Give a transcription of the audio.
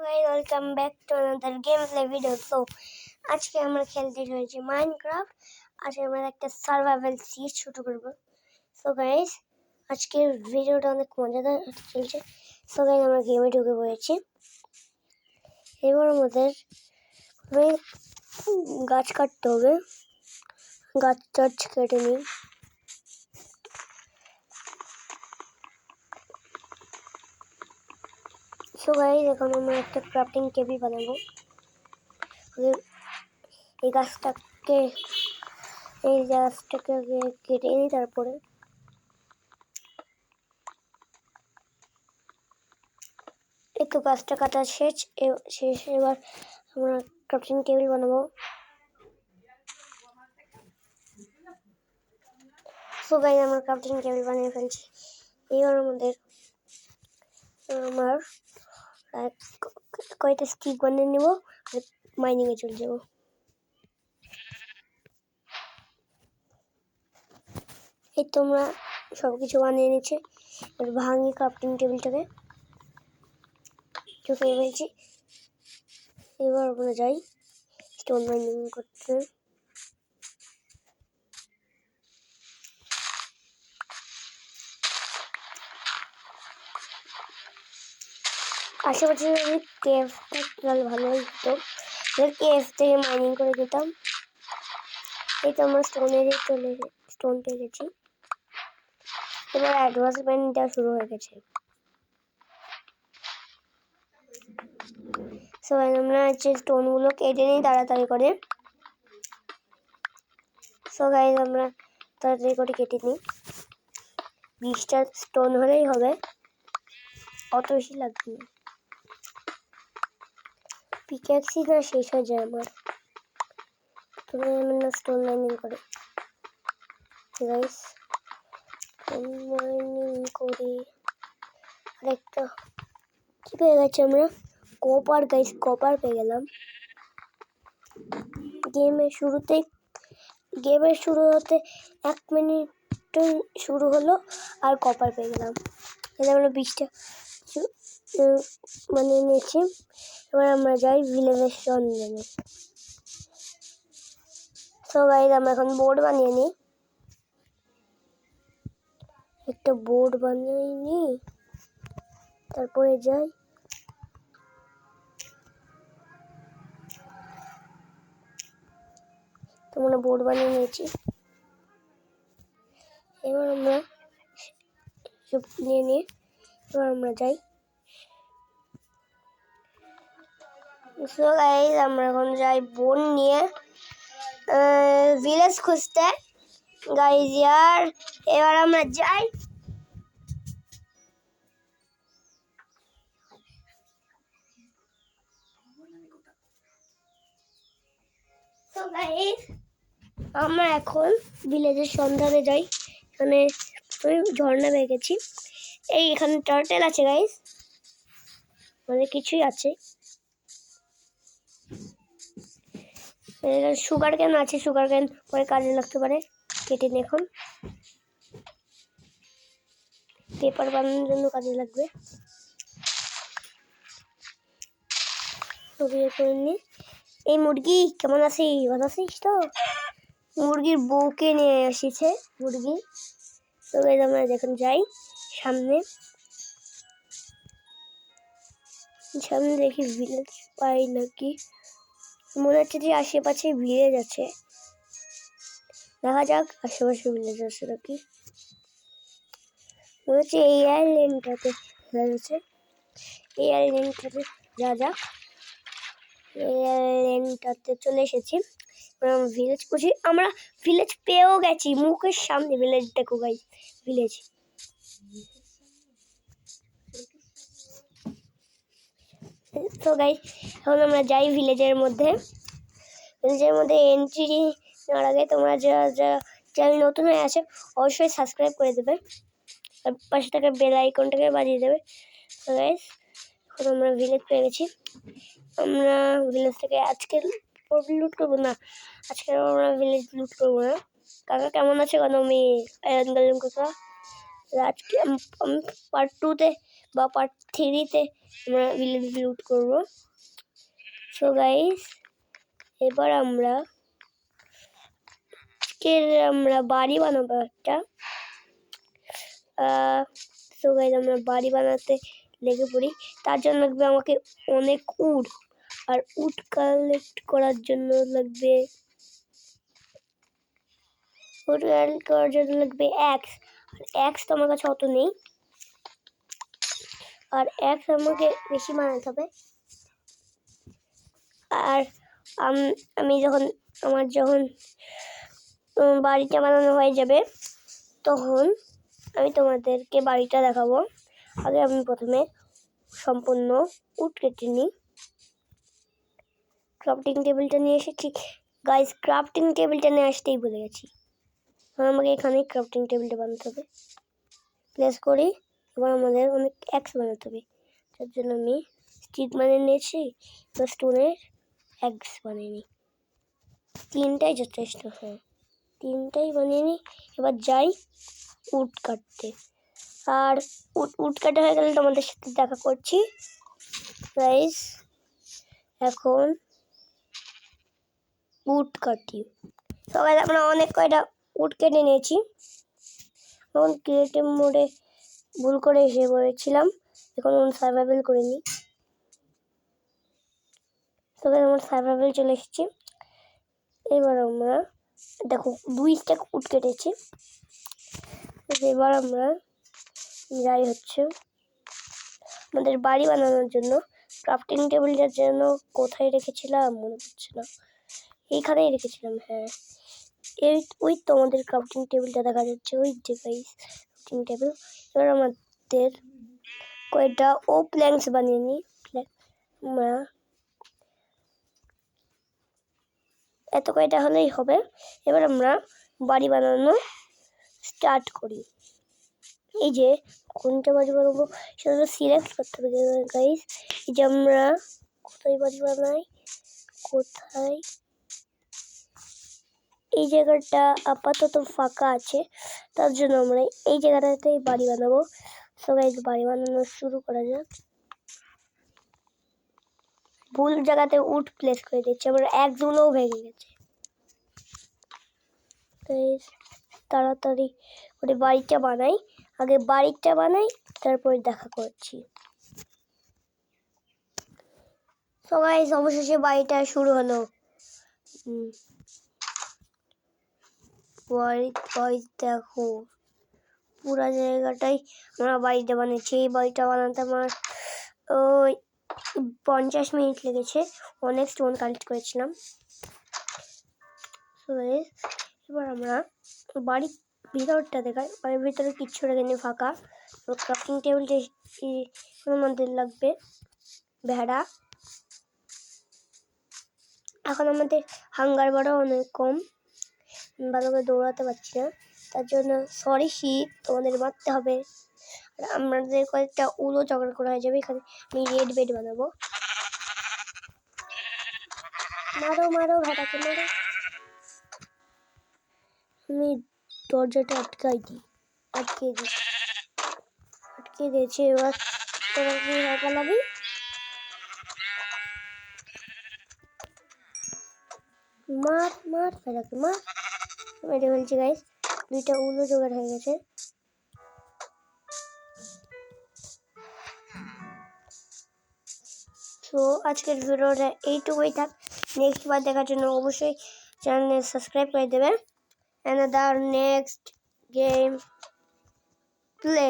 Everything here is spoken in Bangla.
Guys, welcome back to another gameplay video. So, আজকে আমরা খেলতে চলেছি মাইনক্রাফট। আজকে আমরা একটা সার্ভাইভাল সিরিজ শুরু করব। সো গাইস, আজকের ভিডিওটা অনেক মজাদার চলছে। সো গাইস, আমরা গেমে ঢুকে পড়েছি। এবার আমাদের গাছ কাটতে হবে। গাছ কেটে নিই। সো গাইস, এখন আমরা একটা ক্রাফটিং টেবিল বানাবো। এই গাছটাকে কেটে নিই। তারপরে এই তো গাছটা কাটা শেষ। এবার আমরা ক্রাফটিং টেবিল বানাবো। সো গাইস, আমরা ক্রাফটিং টেবিল বানিয়ে ফেলছি। এবার আমার কয়টা স্টিক বানিয়ে নেব, মাইনিং এ চলে যাবো। এই তোমরা সবকিছু বানিয়ে নিচ্ছে। এবার ভাঙি ক্রাফটিং টেবিলটাকে চোখে ফেলছি। এবার আমরা যাই স্টোন মাইনিং করতে। আশেপাশে যদি কেভ তাহলে ভালোই হতো। কেভ থেকে মাইনিং করে দিতাম। এই তো আমরা স্টোন পেয়ে গেছি। এবার অ্যাডভান্সমেন্ট দেওয়া শুরু হয়ে গেছে। সো আমরা স্টোনগুলো কেটে নিই তাড়াতাড়ি করে। সো গাইস, আমরা তাড়াতাড়ি করে কেটে নিই। 20টা স্টোন হলেই হবে, অত বেশি লাগবে না। পিক্যাক্সি না শেষ হয়ে যায় আমার। তুমি না স্টোন মাইনিং করে গাইস, মাইনিং করি। আরেকটা কি পেয়ে গেছে আমরা? কপার গাইস, কপার পেয়ে গেলাম। গেমের শুরু হতে 1 মিনিট শুরু হলো আর কপার পেয়ে গেলাম। তাহলে আমরা 20টা বানিয়ে নিয়েছি। এবার আমরা যাই ভিলেজের সন্ধানে। সো গাইস, আমরা এখন বোর্ড বানিয়ে নিই। একটা বোর্ড বানিয়ে নিই, তারপরে যাই। তোমরা বোর্ড বানিয়ে নিয়েছি। এবার আমরা সব নিয়ে নিয়ে এবার আমরা যাই। সো গাইস, আমরা এখন যাই বোন নিয়ে ভিলেজ খুঁজতে গাইস ইয়ার। এবার আমরা যাই। সো গাইস, আমরা এখন ভিলেজের সন্ধানে যাই। এখানে ঝর্ণা পেয়ে গেছি। এখানে টার্টেল আছে গাইস, মানে কিছুই আছে। সুগার ক্যান আছে, সুগার ক্যান পরে কাজে লাগতে পারে। কেটে নিই এখন। পেপার বানানোর জন্য কাজে লাগবে। এই মুরগি কেমন আছিস? ভালো আছিস তো? মুরগির বউকে নিয়ে আসিছে মুরগি। তো আমরা যখন যাই সামনে দেখি ভিলেজ পাই নাকি। মনে হচ্ছে যে আশেপাশে ভিলেজ আছে। দেখা যাক আশেপাশে ভিলেজ আছে নাকি। মনে হচ্ছে এই আইল্যান্ডটাতে ভিলেজ আছে। এই আইল্যান্ডটাতে যা যাক। এই আইল্যান্ডটাতে চলে এসেছি। ভিলেজ খুঁজি। আমরা ভিলেজ পেয়েও গেছি, মুখের সামনে ভিলেজ। দেখো গাইস, ভিলেজ। তো গাইস, এখন আমরা যাই ভিলেজের মধ্যে। এন্ট্রি নেওয়ার আগে তোমরা যা চ্যানেল নতুন হয়ে আছে অবশ্যই সাবস্ক্রাইব করে দেবে আর পাশে থাকা বেল আইকনটাকে বাজিয়ে দেবে। তো গাইস, এখন আমরা ভিলেজ পেয়ে গেছি। আমরা ভিলেজ থেকে আজকে লুট করবো না। আজকে আমরা ভিলেজ লুট করবো না। কাকা কেমন আছে? কাকা আমি কাকা। আজকে আমি পার্ট 2-তে বা পার্ট 3-তে আমরা ভিলেজ লুট করবো। সো গাইস এবার আমরা বাড়ি বানাবো একটা। সো গাইস আমরা বাড়ি বানাতে লেগে পড়ি। তার জন্য লাগবে আমাকে অনেক উড, আর উড কালেক্ট করার জন্য লাগবে অ্যাক্স। আর অ্যাক্স তো আমার কাছে অত নেই, আর অ্যাক্স আমাকে বেশি বানাতে হবে। আর আমি যখন বাড়িটা বানানো হয়ে যাবে তখন আমি তোমাদেরকে বাড়িটা দেখাবো। আগে আমি প্রথমে সম্পূর্ণ উড কেটে নিই। ক্রাফটিং টেবিলটা নিয়ে এসেছি গাইস, ক্রাফটিং টেবিলটা নিয়ে আসতেই ভুলে গেছি। আমাকে এখানে ক্রাফটিং টেবিলটা বানাতে হবে। প্লেস করি। এবার আমাদের অনেক অ্যাক্স বানাতে হবে, তার জন্য আমি স্টিক বানিয়ে নিয়েছি। এবার স্টোনের অ্যাক্স বানিয়ে নিই। 3টাই যথেষ্ট। হ্যাঁ 3টাই বানিয়ে নিই। এবার যাই উড কাটতে। আর উড কাটা হয়ে গেলে তোমাদের সাথে দেখা করছি গাইস। এখন উড কাটি। সবাই আমরা অনেক কয়টা উড কেটে নিয়েছি। এখন ক্রিয়েটিভ মোডে ভুল করে এসে পড়েছিলাম, এখন সার্ভাইভাল করে নিই। তবে আমার সার্ভাইভাল চলে এসেছি। এবার আমরা দেখো 2 স্ট্যাক উড কেটেছি। এবার আমরা যাই হচ্ছে আমাদের বাড়ি বানানোর জন্য ক্রাফটিং টেবিলটার জন্য কোথায় রেখেছিলাম মনে পড়ছে না, এইখানেই রেখেছিলাম। হ্যাঁ ওই তো আমাদের ক্রাফটিং টেবিলটা দেখা যাচ্ছে, ওই যে গাইস ক্রাফটিং টেবিল। এবার আমাদের কয়টা প্ল্যাঙ্কস বানিয়ে নিই। আমরা এত কয়টা হলেই হবে। এবার আমরা বাড়ি বানানো স্টার্ট করি। এই যে কোনটা বাড়ি বানাবো সেটা সিলেক্ট করতে হবে গাইস। এই যে আমরা কোথায় বাড়ি বানাই, কোথায়, এই জায়গাটা আপাতত ফাঁকা আছে, তার জন্য আমরা এই জায়গাটাতেই বাড়ি বানাবো। সো গাইস বাড়ি বানানো শুরু করা যাক। ভুল জায়গাতে উড প্লেস করে দিচ্ছি, আমার একগুলোও ভেঙে গেছে। তাড়াতাড়ি করে বাড়িটা বানাই, আগে বাড়িটা বানাই তারপরে দেখা করছি। সো গাইস অবশেষে বাড়িটা শুরু হলো। বাড়ি দেখো পুরা জায়গাটাই আমরা বাড়িটা বানিয়েছি। এই বাড়িটা বানাতে আমার ওই 50 মিনিট লেগেছে, অনেক স্টোন কালেক্ট করেছিলাম। এবার আমরা বাড়ির ভিতরটা দেখাই। বাড়ির ভিতরে কিচ্ছু রেখে ফাঁকা। ক্রাফটিং টেবিলটা আমাদের লাগবে ভেড়া। এখন আমাদের হাঙ্গার বারও অনেক কম, ভালো করে দৌড়াতে পারছি না, তার জন্য সরি শীত তোমাদের মারতে হবে। আর আমাদের কয়েকটা উলো জোগাড় করা হয়ে যাবে। এখানে আমি রেড বেড বানাবো। মারো মারো ভেড়াকে মারো। আমি দরজাটা আটকে দিয়েছি। এবার তোরা কি পালাবি? মার মার ভেড়াকে মার। মেরে ফেলছি গাইস, 2টা উলো জোগাড় হয়ে গেছে। তো আজকের ভিডিওটা এইটুকুই থাক। নেক্সট বার দেখার জন্য অবশ্যই চ্যানেলে সাবস্ক্রাইব করে দেবেন। Another next game play.